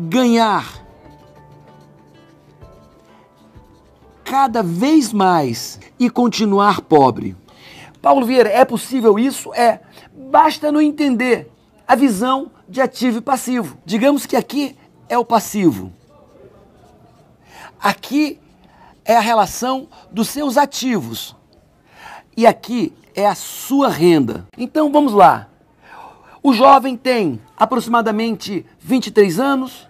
ganhar cada vez mais e continuar pobre? Paulo Vieira, é possível isso? É. Basta não entender a visão de ativo e passivo. Digamos que aqui é o passivo. Aqui é a relação dos seus ativos. E aqui é a sua renda. Então vamos lá. O jovem tem aproximadamente 23 anos,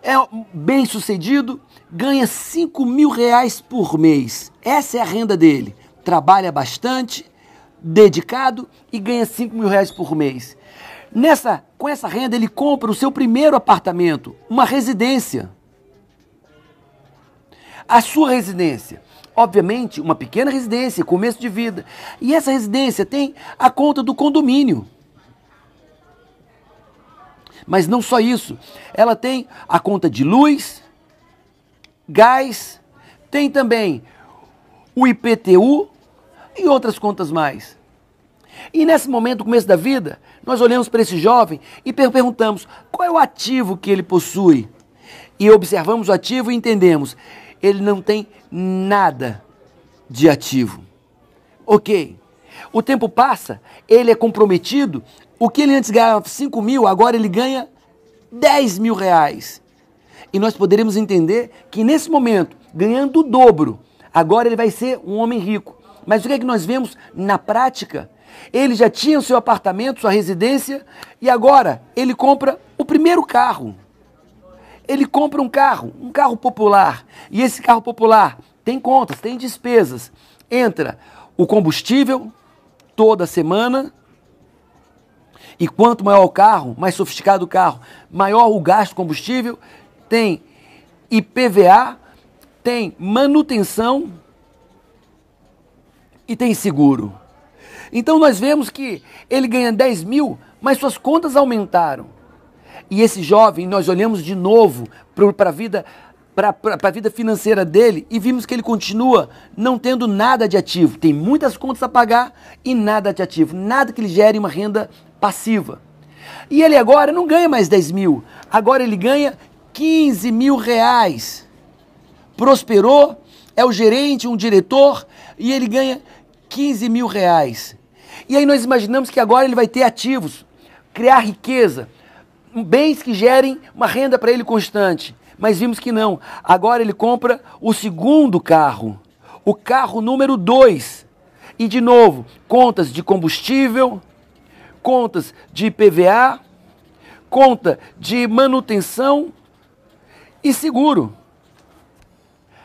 é bem sucedido, ganha 5 mil reais por mês. Essa é a renda dele. Trabalha bastante, dedicado e ganha 5 mil reais por mês. Com essa renda ele compra o seu primeiro apartamento, uma residência. A sua residência, obviamente uma pequena residência, começo de vida. E essa residência tem a conta do condomínio. Mas não só isso, ela tem a conta de luz, gás, tem também o IPTU e outras contas mais. E nesse momento, no começo da vida, nós olhamos para esse jovem e perguntamos qual é o ativo que ele possui. E observamos o ativo e entendemos, ele não tem nada de ativo. Ok, o tempo passa, ele é comprometido, o que ele antes ganhava 5 mil, agora ele ganha 10 mil reais. E nós poderemos entender que nesse momento, ganhando o dobro, agora ele vai ser um homem rico. Mas o que é que nós vemos na prática? Ele já tinha o seu apartamento, sua residência, e agora ele compra o primeiro carro. Ele compra um carro popular. E esse carro popular tem contas, tem despesas. Entra o combustível toda semana. E quanto maior o carro, mais sofisticado o carro, maior o gasto de combustível. Tem IPVA, tem manutenção e tem seguro. Então nós vemos que ele ganha 10 mil, mas suas contas aumentaram. E esse jovem, nós olhamos de novo para a vida financeira dele e vimos que ele continua não tendo nada de ativo. Tem muitas contas a pagar e nada de ativo, nada que lhe gere uma renda passiva. E ele agora não ganha mais 10 mil, agora ele ganha 15 mil reais. Prosperou, é o gerente, um diretor, e ele ganha 15 mil reais. E aí nós imaginamos que agora ele vai ter ativos, criar riqueza, bens que gerem uma renda para ele constante. Mas vimos que não. Agora ele compra o segundo carro, o carro número 2. E de novo, contas de combustível, contas de IPVA, conta de manutenção e seguro.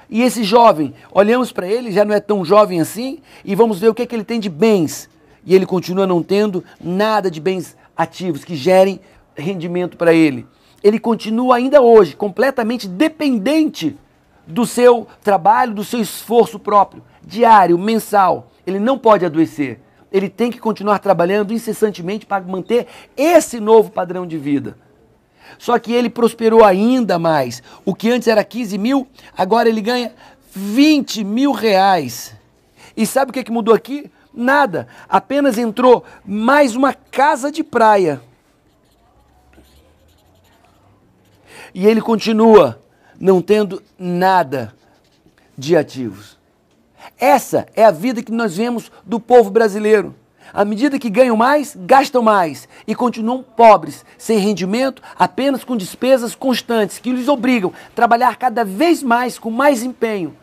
E esse jovem, olhamos para ele, já não é tão jovem assim, e vamos ver o que é que ele tem de bens. E ele continua não tendo nada de bens ativos que gerem rendimento para ele. Ele continua ainda hoje completamente dependente do seu trabalho, do seu esforço próprio, diário, mensal. Ele não pode adoecer. Ele tem que continuar trabalhando incessantemente para manter esse novo padrão de vida. Só que ele prosperou ainda mais. O que antes era 15 mil, agora ele ganha 20 mil reais. E sabe o que mudou aqui? Nada. Apenas entrou mais uma casa de praia. E ele continua não tendo nada de ativos. Essa é a vida que nós vemos do povo brasileiro. À medida que ganham mais, gastam mais e continuam pobres, sem rendimento, apenas com despesas constantes que lhes obrigam a trabalhar cada vez mais com mais empenho,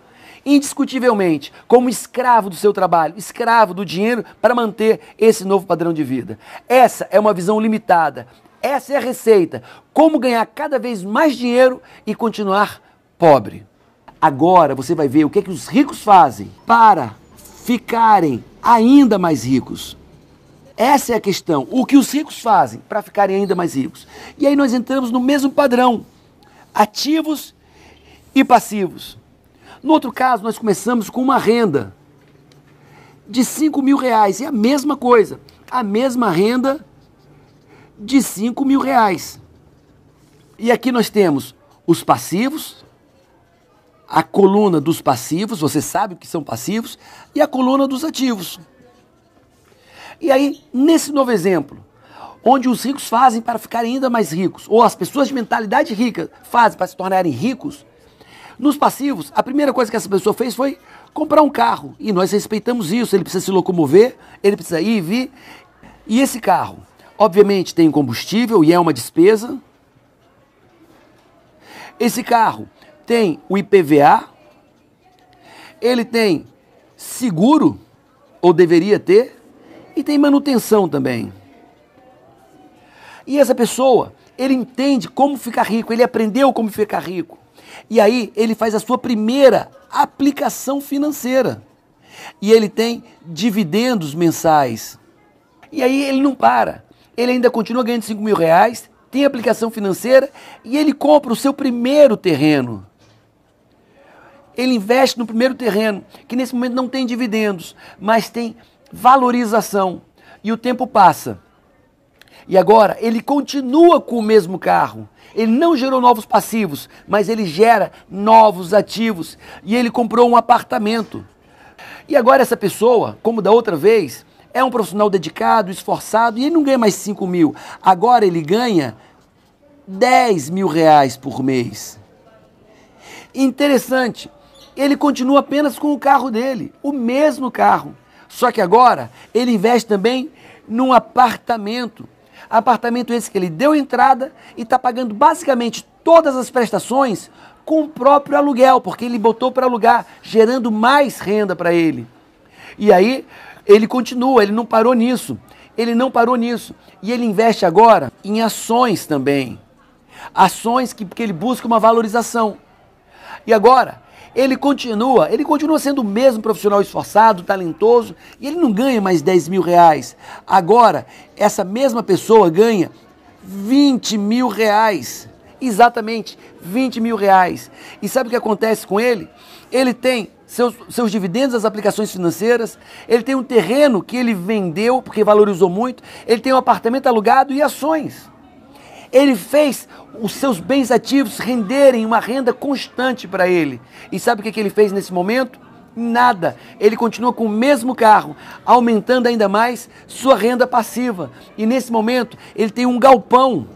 indiscutivelmente, como escravo do seu trabalho, escravo do dinheiro para manter esse novo padrão de vida. Essa é uma visão limitada. Essa é a receita. Como ganhar cada vez mais dinheiro e continuar pobre. Agora você vai ver o que é que os ricos fazem para ficarem ainda mais ricos. Essa é a questão. O que os ricos fazem para ficarem ainda mais ricos. E aí nós entramos no mesmo padrão. Ativos e passivos. No outro caso, nós começamos com uma renda de 5 mil reais. É a mesma coisa. A mesma renda de 5 mil reais. E aqui nós temos os passivos, a coluna dos passivos, você sabe o que são passivos, e a coluna dos ativos. E aí, nesse novo exemplo, onde os ricos fazem para ficarem ainda mais ricos, ou as pessoas de mentalidade rica fazem para se tornarem ricos, nos passivos, a primeira coisa que essa pessoa fez foi comprar um carro. E nós respeitamos isso, ele precisa se locomover, ele precisa ir e vir. E esse carro, obviamente, tem combustível e é uma despesa. Esse carro tem o IPVA, ele tem seguro, ou deveria ter, e tem manutenção também. E essa pessoa, ele entende como ficar rico, ele aprendeu como ficar rico. E aí ele faz a sua primeira aplicação financeira. E ele tem dividendos mensais. E aí ele não para. Ele ainda continua ganhando 5 mil reais, tem aplicação financeira e ele compra o seu primeiro terreno. Ele investe no primeiro terreno, que nesse momento não tem dividendos, mas tem valorização. E o tempo passa. E agora ele continua com o mesmo carro. Ele não gerou novos passivos, mas ele gera novos ativos. E ele comprou um apartamento. E agora essa pessoa, como da outra vez, é um profissional dedicado, esforçado, e ele não ganha mais 5 mil. Agora ele ganha 10 mil reais por mês. Interessante, ele continua apenas com o carro dele, o mesmo carro. Só que agora ele investe também num apartamento. Apartamento esse que ele deu entrada e está pagando basicamente todas as prestações com o próprio aluguel, porque ele botou para alugar, gerando mais renda para ele. E aí ele continua, ele não parou nisso. Ele não parou nisso. E ele investe agora em ações também. Ações que ele busca uma valorização. E agora ele continua sendo o mesmo profissional esforçado, talentoso, e ele não ganha mais 10 mil reais. Agora, essa mesma pessoa ganha 20 mil reais. Exatamente, 20 mil reais. E sabe o que acontece com ele? Ele tem seus dividendos das aplicações financeiras, ele tem um terreno que ele vendeu porque valorizou muito, ele tem um apartamento alugado e ações. Ele fez os seus bens ativos renderem uma renda constante para ele. E sabe o que ele fez nesse momento? Nada. Ele continua com o mesmo carro, aumentando ainda mais sua renda passiva. E nesse momento ele tem um galpão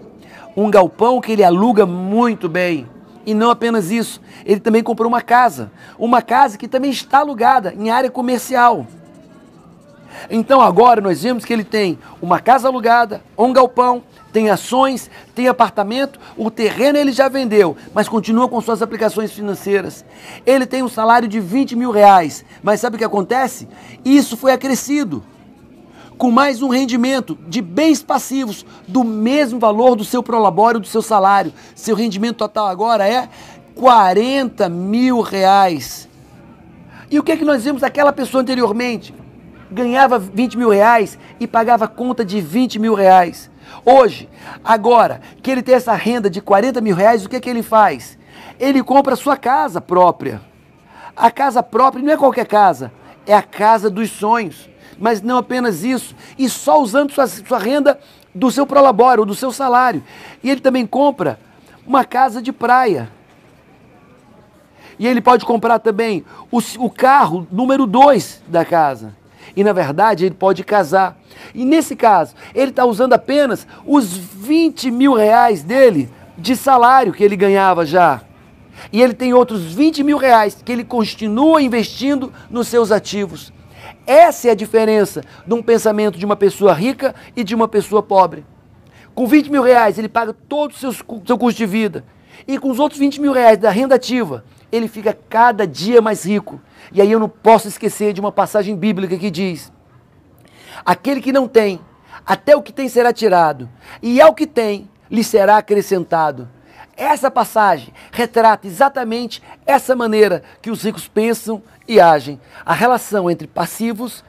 que ele aluga muito bem. E não apenas isso, ele também comprou uma casa que também está alugada em área comercial. Então agora nós vemos que ele tem uma casa alugada, um galpão, tem ações, tem apartamento, o terreno ele já vendeu, mas continua com suas aplicações financeiras. Ele tem um salário de 20 mil reais, mas sabe o que acontece? Isso foi acrescido com mais um rendimento de bens passivos do mesmo valor do seu prolabore, do seu salário. Seu rendimento total agora é 40 mil reais. E o que é que nós vimos daquela pessoa anteriormente? Ganhava 20 mil reais e pagava conta de 20 mil reais. Hoje, agora que ele tem essa renda de 40 mil reais, o que é que ele faz? Ele compra a sua casa própria. A casa própria não é qualquer casa, é a casa dos sonhos. Mas não apenas isso, e só usando sua renda do seu prolabore, ou do seu salário. E ele também compra uma casa de praia. E ele pode comprar também o carro número 2 da casa. E na verdade ele pode casar. E nesse caso, ele está usando apenas os 20 mil reais dele de salário que ele ganhava já. E ele tem outros 20 mil reais que ele continua investindo nos seus ativos. Essa é a diferença de um pensamento de uma pessoa rica e de uma pessoa pobre. Com 20 mil reais ele paga todo o seu custo de vida. E com os outros 20 mil reais da renda ativa, ele fica cada dia mais rico. E aí eu não posso esquecer de uma passagem bíblica que diz: aquele que não tem, até o que tem será tirado, e ao que tem, lhe será acrescentado. Essa passagem retrata exatamente essa maneira que os ricos pensam e agem. A relação entre passivos